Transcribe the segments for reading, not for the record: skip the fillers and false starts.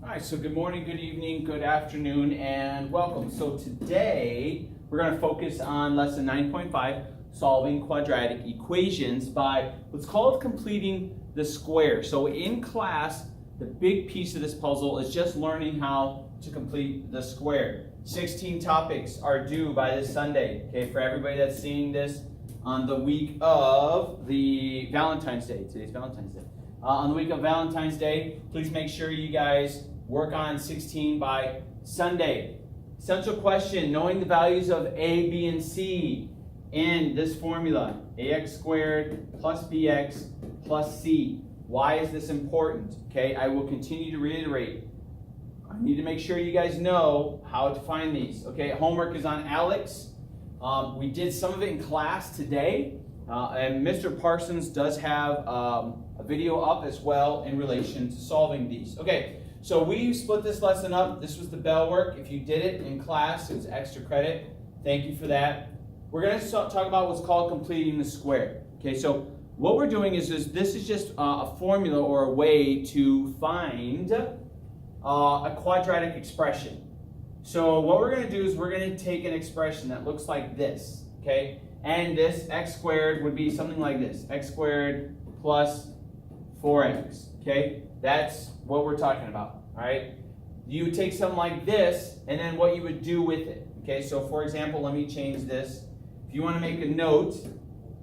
All right, so good morning, good evening, good afternoon, and welcome. So today we're going to focus on lesson 9.5, solving quadratic equations by what's called completing the square. So in class, the big piece of this puzzle is just learning how to complete the square. 16 topics are due by this Sunday, okay, for everybody that's seeing this on the week of the Valentine's Day. Today's Valentine's Day. On the week of Valentine's Day, please make sure you guys work on 16 by Sunday. Essential question, knowing the values of a, b, and c in this formula, ax squared plus bx plus c. Why is this important? Okay, I will continue to reiterate. I need to make sure you guys know how to find these. Okay, homework is on ALEKS. We did some of it in class today, and Mr. Parsons does have a video up as well in relation to solving these. Okay, so we split this lesson up. This was the bell work. If you did it in class, it was extra credit. Thank you for that. We're going to talk about what's called completing the square. Okay, so what we're doing is this is just a formula or a way to find a quadratic expression. So what we're going to do is we're going to take an expression that looks like this, okay? And this x squared would be something like this, x squared plus 4x, okay? That's what we're talking about, all right? You would take something like this, and then what you would do with it, okay? So for example, let me change this. If you want to make a note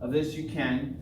of this, you can.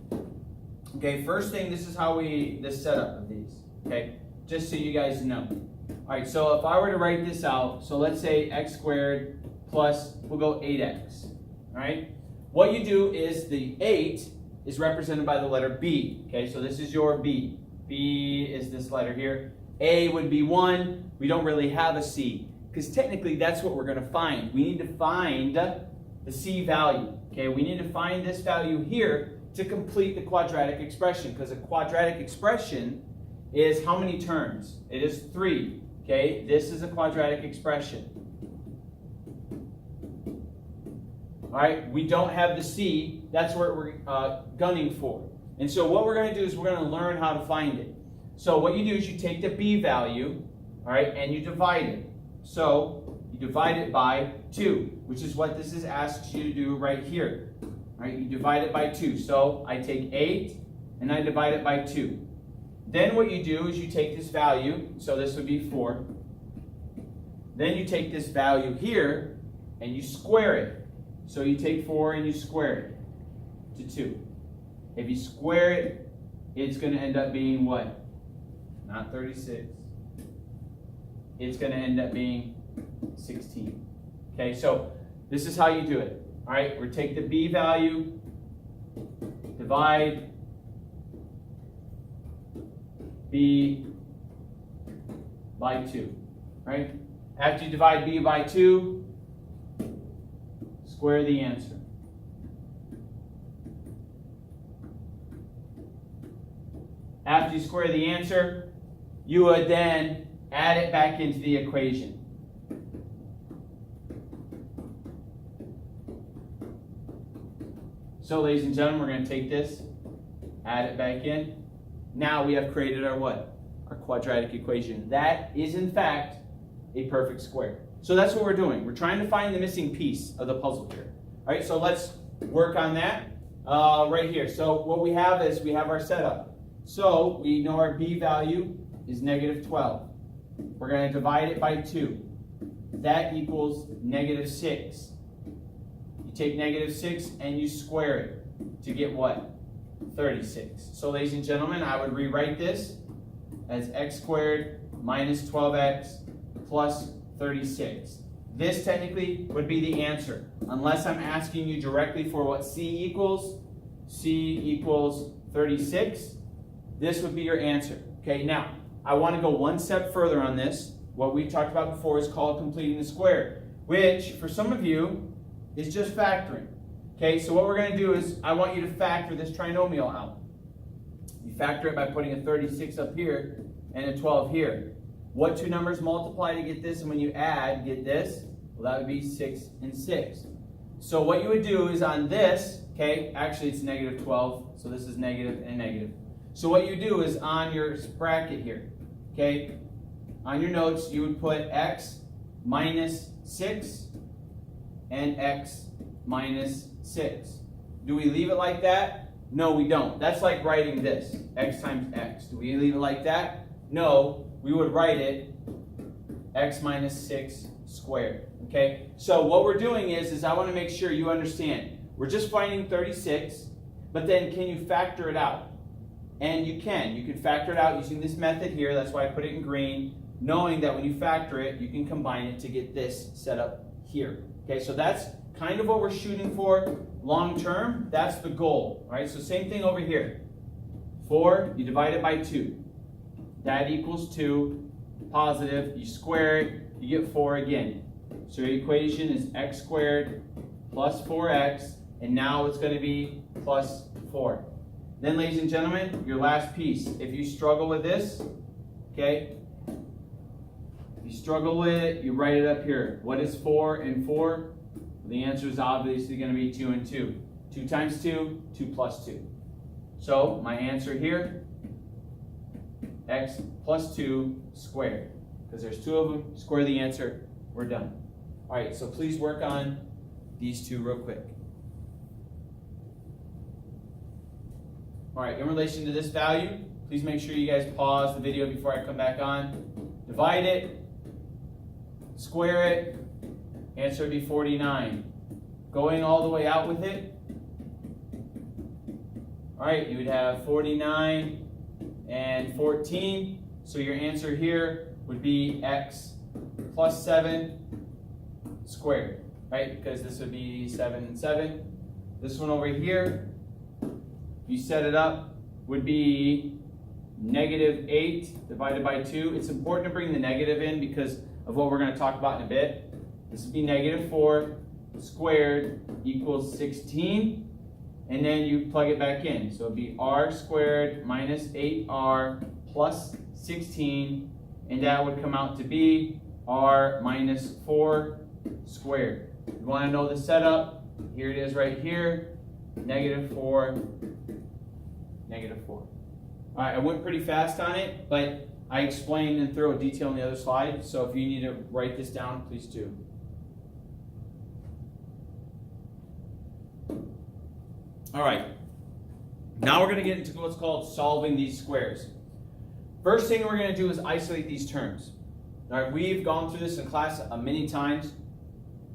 Okay, first thing, this is how the setup of these, okay? Just so you guys know. All right, so if I were to write this out, so let's say x squared plus, we'll go 8x, all right? What you do is the 8 is represented by the letter B, okay? So this is your B. B is this letter here. A would be 1. We don't really have a C, because technically that's what we're going to find. We need to find the C value, okay? We need to find this value here to complete the quadratic expression, because a quadratic expression is how many terms? It is 3, okay? This is a quadratic expression. All right, we don't have the C. That's what we're gunning for. And so what we're going to do is we're going to learn how to find it. So what you do is you take the B value, all right, and you divide it. So you divide it by 2, which is what this is asks you to do right here. All right, you divide it by 2. So I take 8 and I divide it by 2. Then what you do is you take this value, so this would be 4. Then you take this value here and you square it. So you take 4 and you square it to 2. If you square it, it's going to end up being what? Not 36. It's going to end up being 16. Okay, so this is how you do it. All right, we take the B value, divide B by 2, right? After you divide B by 2, square the answer. After you square the answer, you would then add it back into the equation. So ladies and gentlemen, we're going to take this, add it back in. Now we have created our what? Our quadratic equation. That is in fact a perfect square. So that's what we're doing. We're trying to find the missing piece of the puzzle here. All right, so let's work on that right here. So what we have is we have our setup. So we know our B value is negative 12. We're going to divide it by 2. That equals negative 6. You take negative 6 and you square it to get what? 36. So ladies and gentlemen, I would rewrite this as x squared minus 12x plus 36. This technically would be the answer, unless I'm asking you directly for what C equals. C equals 36. This would be your answer. Okay, now I want to go one step further on this. What we talked about before is called completing the square, which for some of you is just factoring. Okay, so what we're going to do is I want you to factor this trinomial out. You factor it by putting a 36 up here and a 12 here. What two numbers multiply to get this, and when you add, get this? Well, that would be 6 and 6. So what you would do is on this, okay, actually it's negative 12, so this is negative and negative. So what you do is on your bracket here, okay, on your notes, you would put x minus 6 and x minus 6. Do we leave it like that? No, we don't. That's like writing this, x times x. Do we leave it like that? No, we would write it x minus 6 squared. Okay, so what we're doing is I want to make sure you understand. We're just finding 36, but then can you factor it out? And you can. You can factor it out using this method here. That's why I put it in green, knowing that when you factor it, you can combine it to get this set up here. Okay, so that's kind of what we're shooting for long term. That's the goal. All right, so same thing over here. 4, you divide it by 2. That equals 2, positive. You square it, you get 4 again. So your equation is x squared plus 4x, and now it's going to be plus 4. Then, ladies and gentlemen, your last piece. If you struggle with this, okay, if you struggle with it, you write it up here. What is 4 and 4? The answer is obviously going to be 2 and 2. 2 times 2, 2 plus 2. So my answer here, x plus 2 squared. Because there's 2 of them, square the answer, we're done. All right, so please work on these 2 real quick. All right, in relation to this value, please make sure you guys pause the video before I come back on. Divide it, square it, answer would be 49. Going all the way out with it, all right, you would have 49 and 14. So your answer here would be x plus 7 squared, right? Because this would be 7 and 7. This one over here, you set it up, would be negative 8 divided by 2. It's important to bring the negative in because of what we're going to talk about in a bit. This would be negative 4 squared equals 16. And then you plug it back in. So it would be r squared minus 8r plus 16. And that would come out to be r minus 4 squared. You want to know the setup? Here it is right here. Negative 4, negative 4. All right, I went pretty fast on it, but I explained in thorough detail on the other slide. So if you need to write this down, please do. All right, now we're going to get into what's called solving these squares. First thing we're going to do is isolate these terms. All right, we've gone through this in class many times.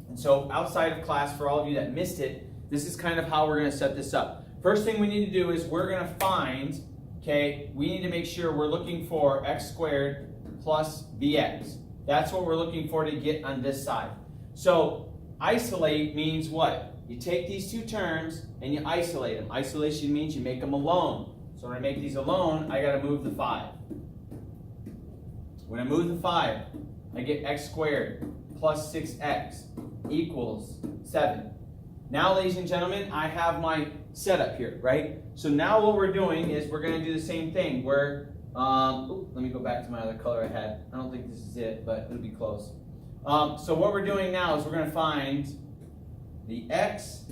And so outside of class, for all of you that missed it, this is kind of how we're going to set this up. First thing we need to do is we're going to find, okay, we need to make sure we're looking for x squared plus bx. That's what we're looking for to get on this side. So isolate means what? You take these 2 terms and you isolate them. Isolation means you make them alone. So when I make these alone, I got to move the 5. When I move the 5, I get x squared plus 6x equals 7. Now, ladies and gentlemen, I have my setup here, right? So now what we're doing is we're going to do the same thing. Let me go back to my other color I had. I don't think this is it, but it'll be close. So what we're doing now is we're going to find the x.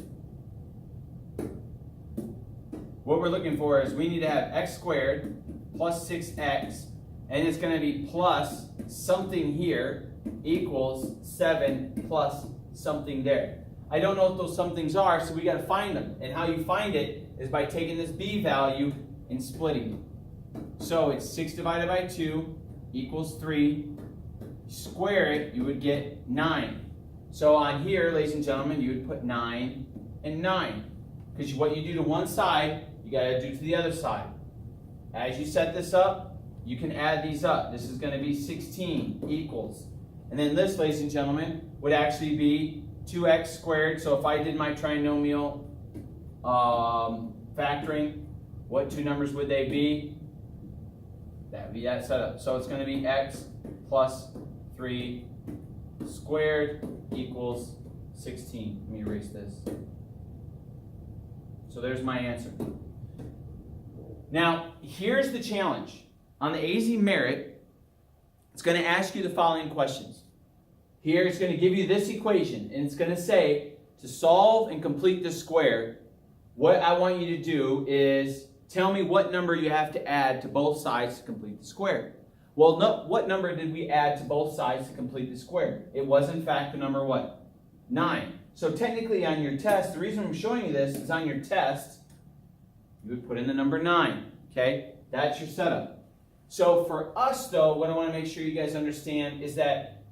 What we're looking for is we need to have x squared plus 6x, and it's going to be plus something here equals 7 plus something there. I don't know what those somethings are, so we got to find them. And how you find it is by taking this b value and splitting it. So it's 6 divided by 2 equals 3. Square it, you would get 9. So on here, ladies and gentlemen, you would put 9 and 9. Because what you do to one side, you got to do to the other side. As you set this up, you can add these up. This is going to be 16 equals. And then this, ladies and gentlemen, would actually be 2x squared. So if I did my trinomial factoring, what 2 numbers would they be? That would be that setup. So it's going to be x plus 3 squared equals 16. Let me erase this. So there's my answer. Now, here's the challenge. On the AZ Merit, it's going to ask you the following questions. Here it's going to give you this equation, and it's going to say, to solve and complete the square, what I want you to do is tell me what number you have to add to both sides to complete the square. Well, no, what number did we add to both sides to complete the square? It was, in fact, the number what? 9. So technically on your test, the reason I'm showing you this is on your test, you would put in the number 9, okay? That's your setup. So for us, though, what I want to make sure you guys understand is that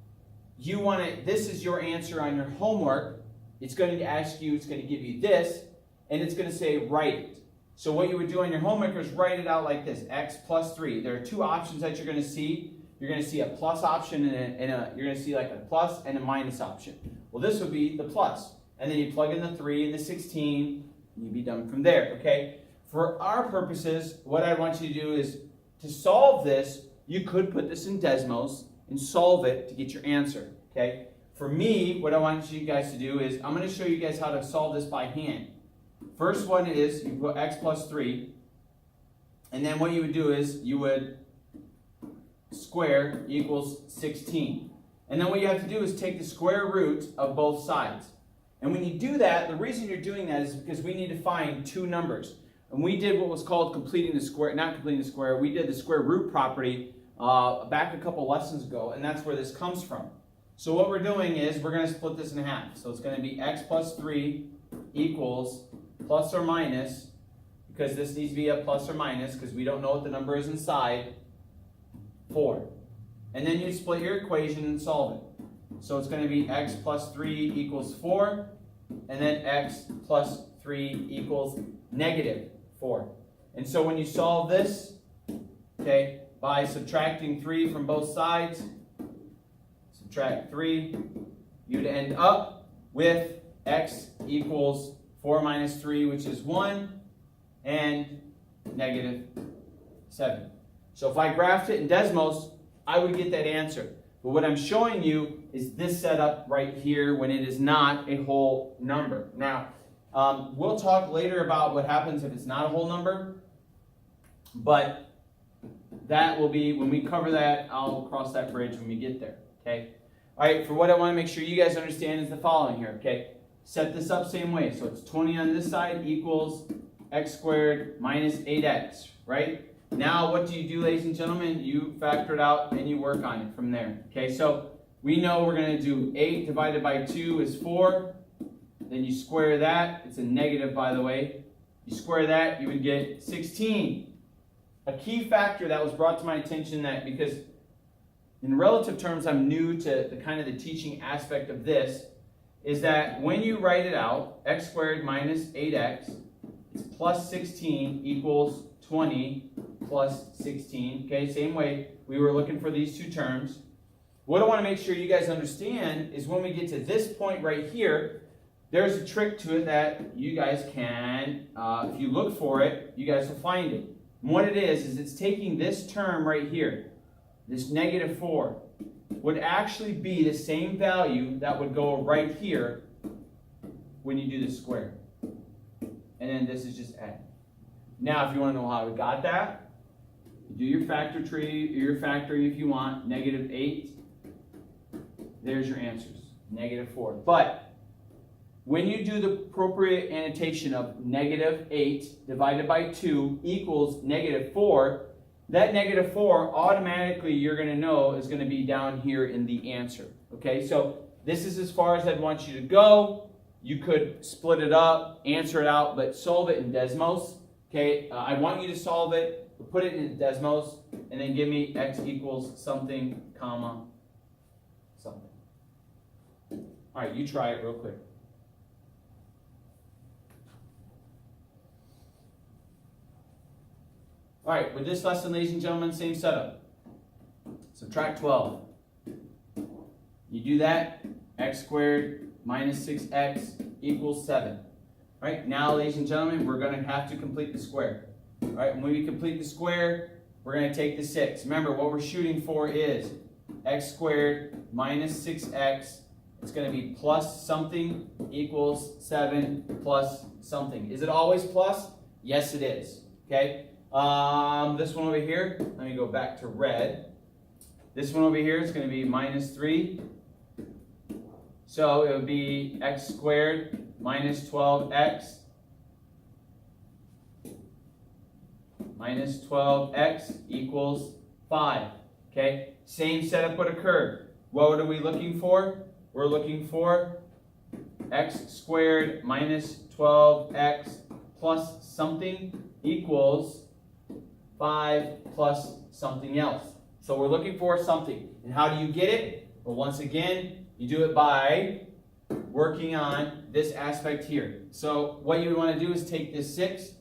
this is your answer on your homework. It's going to ask you, it's going to give you this, and it's going to say write it. So what you would do on your homework is write it out like this, x plus 3. There are two options that you're going to see. You're going to see a plus option you're going to see like a plus and a minus option. Well, this would be the plus. And then you plug in the 3 and the 16, and you'd be done from there, okay? For our purposes, what I want you to do is to solve this, you could put this in Desmos and solve it to get your answer, okay? For me, what I want you guys to do is I'm going to show you guys how to solve this by hand. First one is you put x plus 3, and then what you would do is you would square equals 16. And then what you have to do is take the square root of both sides. And when you do that, the reason you're doing that is because we need to find two numbers. And we did what was called completing the square, not completing the square, we did the square root property back a couple lessons ago, and that's where this comes from. So what we're doing is we're going to split this in half. So it's going to be x plus 3 equals plus or minus, because this needs to be a plus or minus because we don't know what the number is inside, 4. And then you split your equation and solve it. So it's going to be x plus 3 equals 4, and then x plus 3 equals negative 4. And so when you solve this, okay, by subtracting 3 from both sides, subtract 3, you'd end up with x equals 4 minus 3, which is 1, and negative 7. So if I graphed it in Desmos, I would get that answer. But what I'm showing you is this setup right here when it is not a whole number. Now, we'll talk later about what happens if it's not a whole number, but that will be, when we cover that, I'll cross that bridge when we get there, okay? All right, for what I want to make sure you guys understand is the following here, okay? Set this up same way. So it's 20 on this side equals x squared minus 8x, right? Now what do you do, ladies and gentlemen? You factor it out and you work on it from there. Okay, so we know we're going to do 8 divided by 2 is 4. Then you square that. It's a negative, by the way. You square that, you would get 16. A key factor that was brought to my attention that because in relative terms I'm new to the kind of the teaching aspect of this, is that when you write it out, x squared minus 8x is plus 16 equals 20 plus 16. Okay, same way we were looking for these two terms. What I want to make sure you guys understand is when we get to this point right here, there's a trick to it that you guys can, if you look for it, you guys will find it. And what it is it's taking this term right here, this negative 4, would actually be the same value that would go right here when you do the square. And then this is just add. Now, if you want to know how we got that, you do your factor tree, your factoring if you want, negative 8. There's your answers, negative 4. But when you do the appropriate annotation of negative 8 divided by 2 equals negative 4, that negative 4 automatically you're going to know is going to be down here in the answer. Okay, so this is as far as I'd want you to go. You could split it up, answer it out, but solve it in Desmos. Okay, I want you to solve it, put it in Desmos, and then give me x equals something, comma, something. All right, you try it real quick. All right, with this lesson, ladies and gentlemen, same setup. Subtract 12. You do that, x squared minus 6x equals 7. All right, now, ladies and gentlemen, we're going to have to complete the square. All right, when we complete the square, we're going to take the 6. Remember, what we're shooting for is x squared minus 6x. It's going to be plus something equals 7 plus something. Is it always plus? Yes, it is. Okay. This one over here, let me go back to red. This one over here is going to be minus 3. So it would be x squared minus 12x minus 12x equals 5. Okay, same setup would occur. What are we looking for? We're looking for x squared minus 12x plus something equals 5 plus something else. So we're looking for something. And how do you get it? Well, once again, you do it by working on this aspect here. So what you would want to do is take this 6,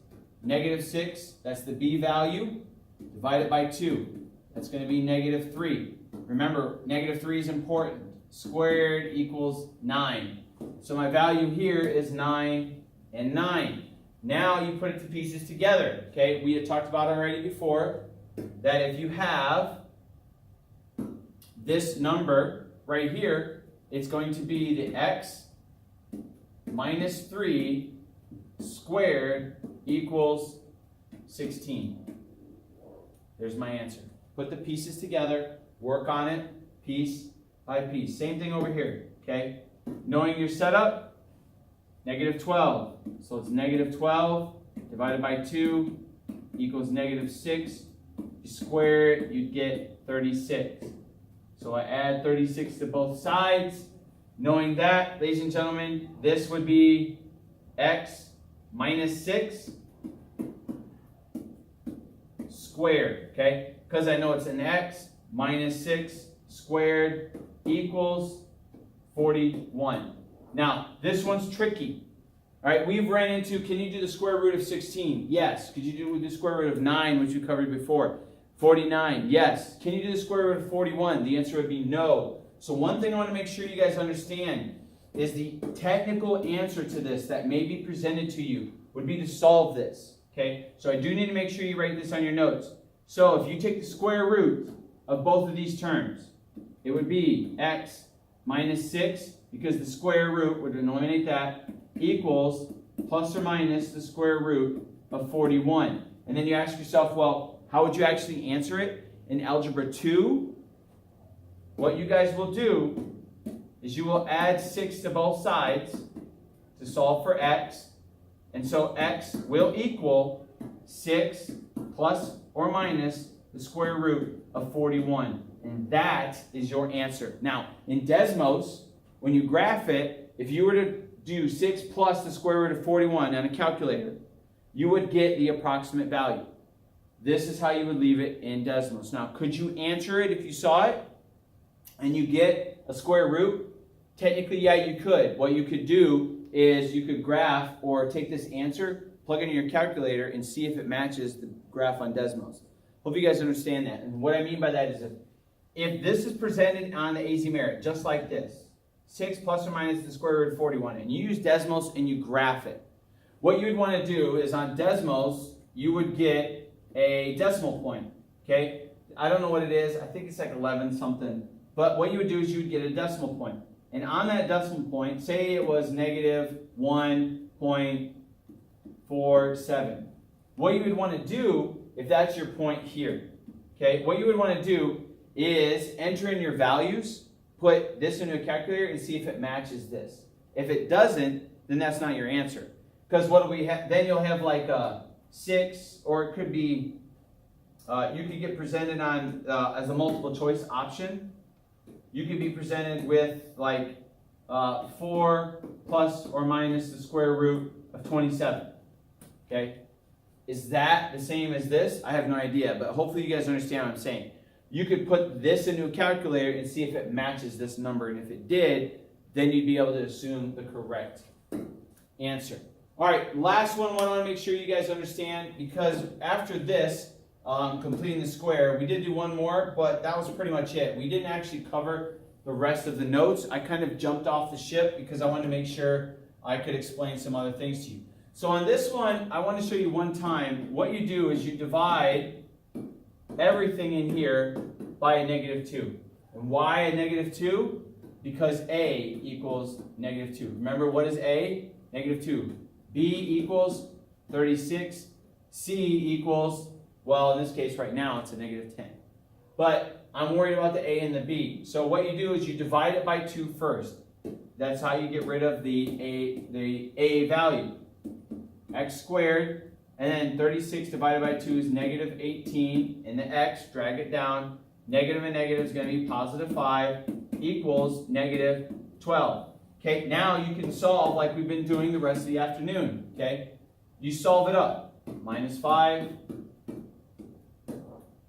negative 6, that's the b value, divide it by 2. That's going to be negative 3. Remember, negative 3 is important. Squared equals 9. So my value here is 9 and 9. Now you put it to pieces together. Okay, we had talked about already before that if you have this number right here, it's going to be the x minus 3 squared equals 16. There's my answer. Put the pieces together, work on it piece by piece. Same thing over here, okay? Knowing your setup, negative 12. So it's negative 12 divided by 2 equals negative 6. You square it, you get 36. So I add 36 to both sides. Knowing that, ladies and gentlemen, this would be x minus 6 squared, okay? Because I know it's an x minus 6 squared equals 41. Now, this one's tricky. All right, we've ran into, can you do the square root of 16? Yes. Could you do the square root of 9, which we covered before? 49, yes. Can you do the square root of 41? The answer would be no. So one thing I want to make sure you guys understand is the technical answer to this that may be presented to you would be to solve this. Okay, so I do need to make sure you write this on your notes. So if you take the square root of both of these terms, it would be x minus 6, because the square root would eliminate that, equals plus or minus the square root of 41. And then you ask yourself, well, how would you actually answer it? In Algebra 2, what you guys will do is you will add 6 to both sides to solve for x. And so x will equal 6 plus or minus the square root of 41. And that is your answer. Now, in Desmos, when you graph it, if you were to do 6 plus the square root of 41 on a calculator, you would get the approximate value. This is how you would leave it in Desmos. Now, could you answer it if you saw it and you get a square root? Technically, yeah, you could. What you could do is you could graph or take this answer, plug it in your calculator, and see if it matches the graph on Desmos. Hope you guys understand that. And what I mean by that is if this is presented on the AZ Merit, just like this, 6 plus or minus the square root of 41, and you use Desmos and you graph it, what you would want to do is on Desmos, you would get a decimal point, okay? I don't know what it is. I think it's like 11 something. But what you would do is you would get a decimal point. And on that decimal point, say it was negative 1.47. What you would want to do, if that's your point here, okay, what you would want to do is enter in your values, put this into a calculator, and see if it matches this. If it doesn't, then that's not your answer. Because what do we have? Then you'll have like a 6, or it could be, you could get presented on as a multiple choice option. You could be presented with like 4 plus or minus the square root of 27. Okay? Is that the same as this? I have no idea, but hopefully you guys understand what I'm saying. You could put this into a calculator and see if it matches this number, and if it did, then you'd be able to assume the correct answer. All right, last one I want to make sure you guys understand, because after this, completing the square, we did do one more, but that was pretty much it. We didn't actually cover the rest of the notes. I kind of jumped off the ship because I wanted to make sure I could explain some other things to you. So on this one, I want to show you one time. What you do is you divide everything in here by a negative 2. And why a negative 2? Because A equals negative 2. Remember, what is A? Negative 2. B equals 36. C equals, well, in this case right now, it's a negative 10. But I'm worried about the A and the B. So what you do is you divide it by 2 first. That's how you get rid of the A value. X squared, and then 36 divided by 2 is negative 18. And the X, drag it down, negative and negative is going to be positive 5 equals negative 12. Okay, now you can solve like we've been doing the rest of the afternoon. Okay, you solve it up. Minus 5.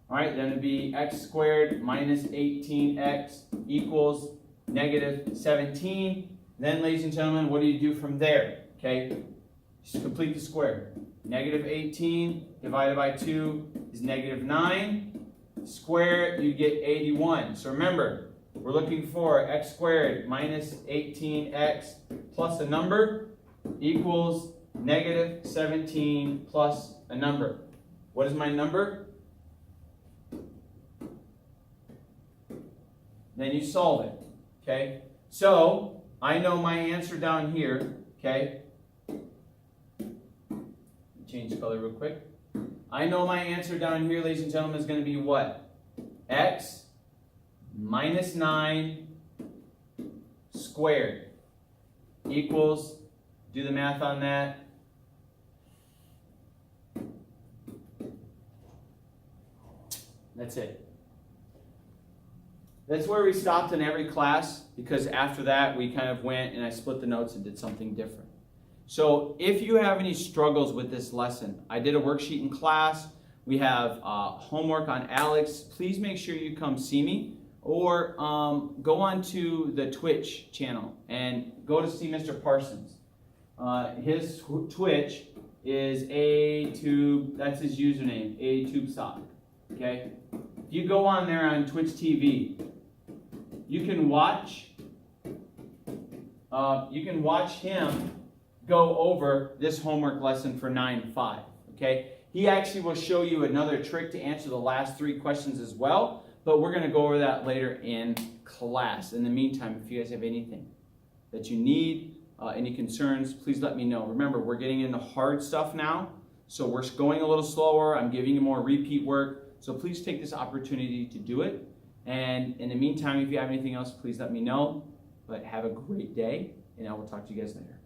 All right, then it'd be x squared minus 18x equals negative 17. Then, ladies and gentlemen, what do you do from there? Okay, just complete the square. Negative 18 divided by 2 is negative 9. Square it, you get 81. So remember, we're looking for x squared minus 18x plus a number equals negative 17 plus a number. What is my number? Then you solve it. Okay? So, I know my answer down here. Okay? Change color real quick. I know my answer down here, ladies and gentlemen, is going to be what? X minus 9 squared equals, do the math on that, that's it. That's where we stopped in every class, because after that we kind of went and I split the notes and did something different. So if you have any struggles with this lesson, I did a worksheet in class. We have homework on ALEKS. Please make sure you come see me, or go on to the Twitch channel and go to see Mr. Parsons. His Twitch is ATube, that's his username, ATubeSock. Okay? If you go on there on Twitch TV, you can watch him go over this homework lesson for 9-5. Okay? He actually will show you another trick to answer the last 3 questions as well, but we're going to go over that later in class. In the meantime, if you guys have anything that you need, any concerns, please let me know. Remember, we're getting into hard stuff now, so we're going a little slower. I'm giving you more repeat work, so please take this opportunity to do it. And in the meantime, if you have anything else, please let me know. But have a great day, and I will talk to you guys later.